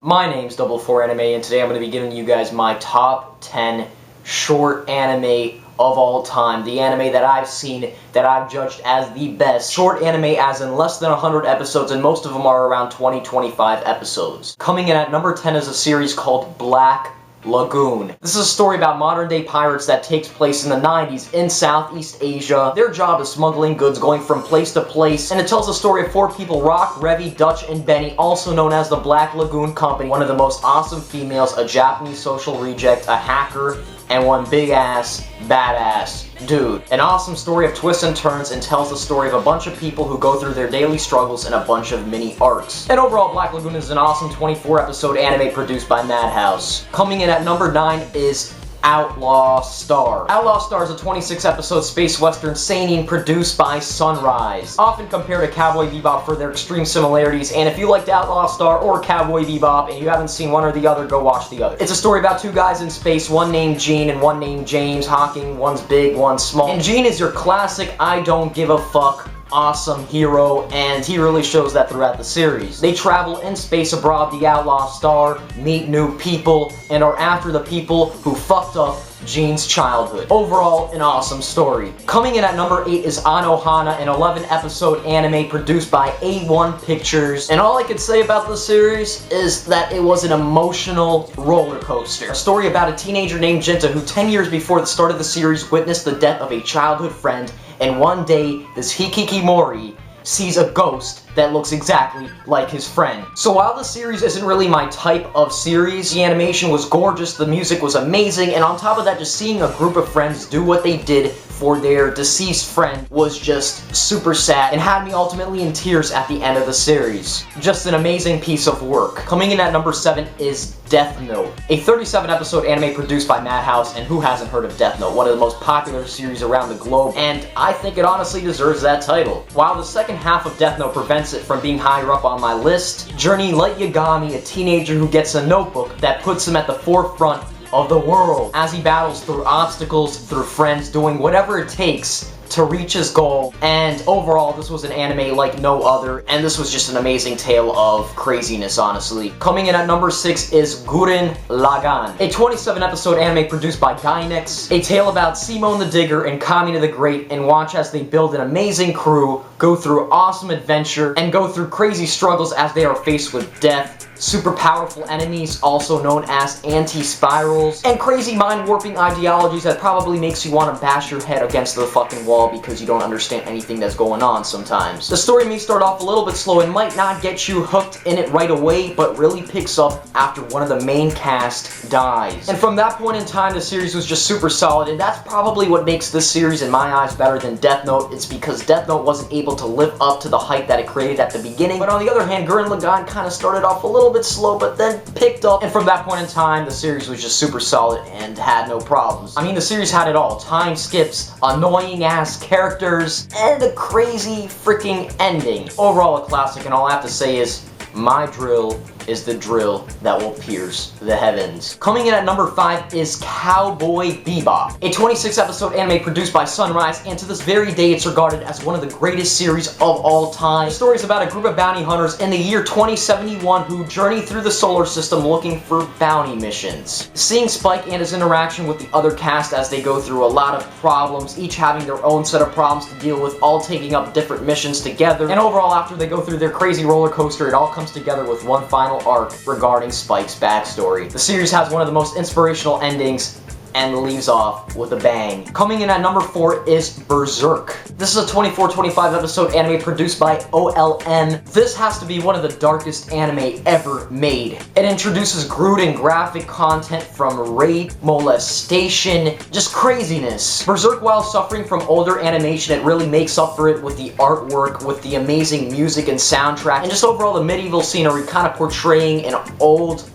My name's Double4anime, and today I'm going to be giving you guys my top 10 short anime of all time. The anime that I've seen that I've judged as the best. Short anime as in less than 100 episodes, and most of them are around 20-25 episodes. Coming in at number 10 is a series called Black Lagoon. This is a story about modern-day pirates that takes place in the 90s in Southeast Asia. Their job is smuggling goods going from place to place, and it tells the story of four people: Rock, Revy, Dutch, and Benny, also known as the Black Lagoon Company. One of the most awesome females, a Japanese social reject, a hacker, and one big-ass, badass dude. An awesome story of twists and turns, and tells the story of a bunch of people who go through their daily struggles in a bunch of mini arcs. And overall, Black Lagoon is an awesome 24-episode anime produced by Madhouse. Coming in at number 9 is Outlaw Star. Outlaw Star is a 26-episode space western seinen produced by Sunrise. Often compared to Cowboy Bebop for their extreme similarities, and if you liked Outlaw Star or Cowboy Bebop and you haven't seen one or the other, go watch the other. It's a story about two guys in space, one named Gene and one named James Hawking. One's big, one's small. And Gene is your classic I don't give a fuck awesome hero, and he really shows that throughout the series. They travel in space aboard the Outlaw Star, meet new people, and are after the people who fucked up Gene's childhood. Overall, an awesome story. Coming in at number 8 is Anohana, an 11-episode anime produced by A1 Pictures. And all I could say about this series is that it was an emotional roller coaster. A story about a teenager named Jinta who 10 years before the start of the series witnessed the death of a childhood friend, and one day this Hikikimori sees a ghost that looks exactly like his friend. So while the series isn't really my type of series, the animation was gorgeous, the music was amazing, and on top of that, just seeing a group of friends do what they did for their deceased friend was just super sad and had me ultimately in tears at the end of the series. Just an amazing piece of work. Coming in at number 7 is Death Note, a 37-episode anime produced by Madhouse, and who hasn't heard of Death Note, one of the most popular series around the globe, and I think it honestly deserves that title. While the second half of Death Note prevents it from being higher up on my list, journey Light Yagami, a teenager who gets a notebook that puts him at the forefront of the world as he battles through obstacles, through friends, doing whatever it takes to reach his goal. And overall, this was an anime like no other, and this was just an amazing tale of craziness, honestly. Coming in at number 6 is Gurren Lagann, a 27-episode anime produced by Gainax, a tale about Simone the Digger and Kamina the Great, and watch as they build an amazing crew, go through awesome adventure, and go through crazy struggles as they are faced with death, super powerful enemies, also known as anti-spirals, and crazy mind-warping ideologies that probably makes you want to bash your head against the fucking wall because you don't understand anything that's going on sometimes. The story may start off a little bit slow and might not get you hooked in it right away, but really picks up after one of the main cast dies. And from that point in time, the series was just super solid, and that's probably what makes this series, in my eyes, better than Death Note. It's because Death Note wasn't able to live up to the hype that it created at the beginning, but on the other hand, Gurren Lagann kind of started off a little bit slow, but then picked up, and from that point in time, the series was just super solid and had no problems. I mean, the series had it all: time skips, annoying-ass characters, and a crazy freaking ending. Overall, a classic, and all I have to say is, my drill is the drill that will pierce the heavens. Coming in at number 5 is Cowboy Bebop, a 26-episode anime produced by Sunrise, and to this very day it's regarded as one of the greatest series of all time. The story is about a group of bounty hunters in the year 2071 who journey through the solar system looking for bounty missions. Seeing Spike and his interaction with the other cast as they go through a lot of problems, each having their own set of problems to deal with, all taking up different missions together, and overall, after they go through their crazy roller coaster, it all comes together with one final arc regarding Spike's backstory. The series has one of the most inspirational endings and leaves off with a bang. Coming in at number 4 is Berserk. This is a 24-25 episode anime produced by OLM. This has to be one of the darkest anime ever made. It introduces gruesome graphic content from rape, molestation, just craziness. Berserk, while suffering from older animation, it really makes up for it with the artwork, with the amazing music and soundtrack, and just overall the medieval scenery kind of portraying an old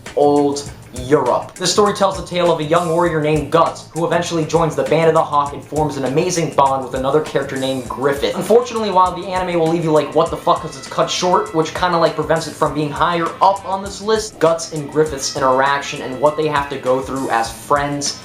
Europe. This story tells the tale of a young warrior named Guts, who eventually joins the Band of the Hawk and forms an amazing bond with another character named Griffith. Unfortunately, while the anime will leave you like, what the fuck, because it's cut short, which kind of like prevents it from being higher up on this list, Guts and Griffith's interaction and what they have to go through as friends,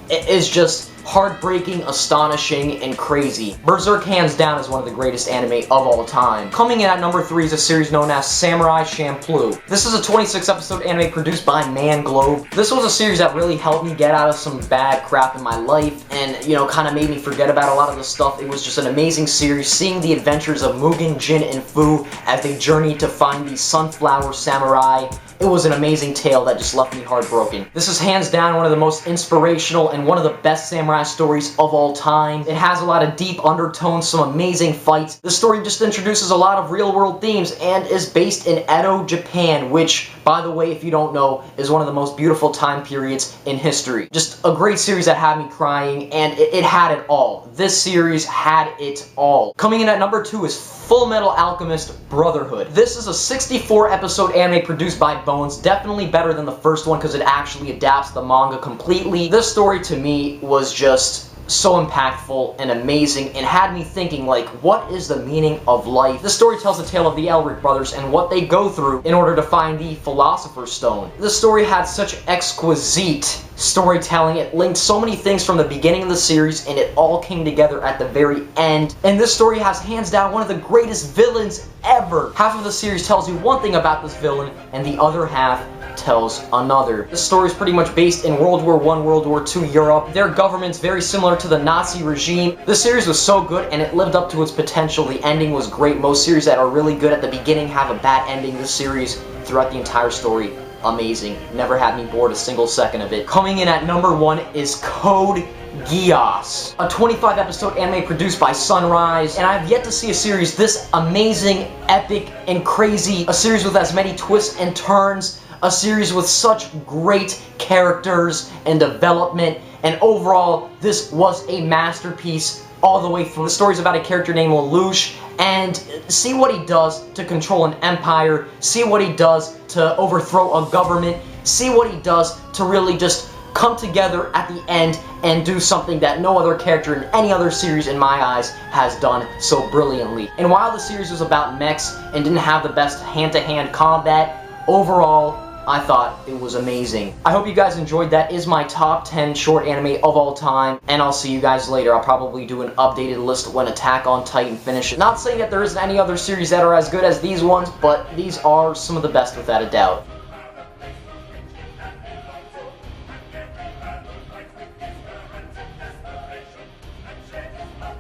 it is just heartbreaking, astonishing, and crazy. Berserk hands down is one of the greatest anime of all time. Coming in at number 3 is a series known as Samurai Champloo. This is a 26 episode anime produced by Manglobe. This was a series that really helped me get out of some bad crap in my life and, you know, kind of made me forget about a lot of the stuff. It was just an amazing series, seeing the adventures of Mugen, Jin, and Fu as they journeyed to find the Sunflower Samurai. It was an amazing tale that just left me heartbroken. This is hands down one of the most inspirational and one of the best samurai stories of all time. It has a lot of deep undertones, some amazing fights. The story just introduces a lot of real-world themes and is based in Edo, Japan, which, by the way, if you don't know, is one of the most beautiful time periods in history. Just a great series that had me crying, and it had it all. This series had it all. Coming in at number 2 is Fullmetal Alchemist Brotherhood. This is a 64 episode anime produced by Bones, definitely better than the first one because it actually adapts the manga completely. This story to me was just so impactful and amazing and had me thinking, like, what is the meaning of life? This story tells the tale of the Elric brothers and what they go through in order to find the Philosopher's Stone. This story had such exquisite storytelling. It linked so many things from the beginning of the series and it all came together at the very end. And this story has hands down one of the greatest villains ever. Half of the series tells you one thing about this villain and the other half tells another. This story is pretty much based in World War I, World War II Europe. Their government's very similar to the Nazi regime. This series was so good and it lived up to its potential. The ending was great. Most series that are really good at the beginning have a bad ending. This series, throughout the entire story, amazing. Never had me bored a single second of it. Coming in at number 1 is Code Geass, a 25 episode anime produced by Sunrise, and I have yet to see a series this amazing, epic, and crazy. A series with as many twists and turns, a series with such great characters and development, and overall, this was a masterpiece all the way through. The story's about a character named Lelouch, and see what he does to control an empire, see what he does to overthrow a government, see what he does to really just come together at the end and do something that no other character in any other series in my eyes has done so brilliantly. And while the series was about mechs and didn't have the best hand-to-hand combat, overall, I thought it was amazing. I hope you guys enjoyed. That is my top 10 short anime of all time, and I'll see you guys later. I'll probably do an updated list when Attack on Titan finishes. Not saying that there isn't any other series that are as good as these ones, but these are some of the best without a doubt.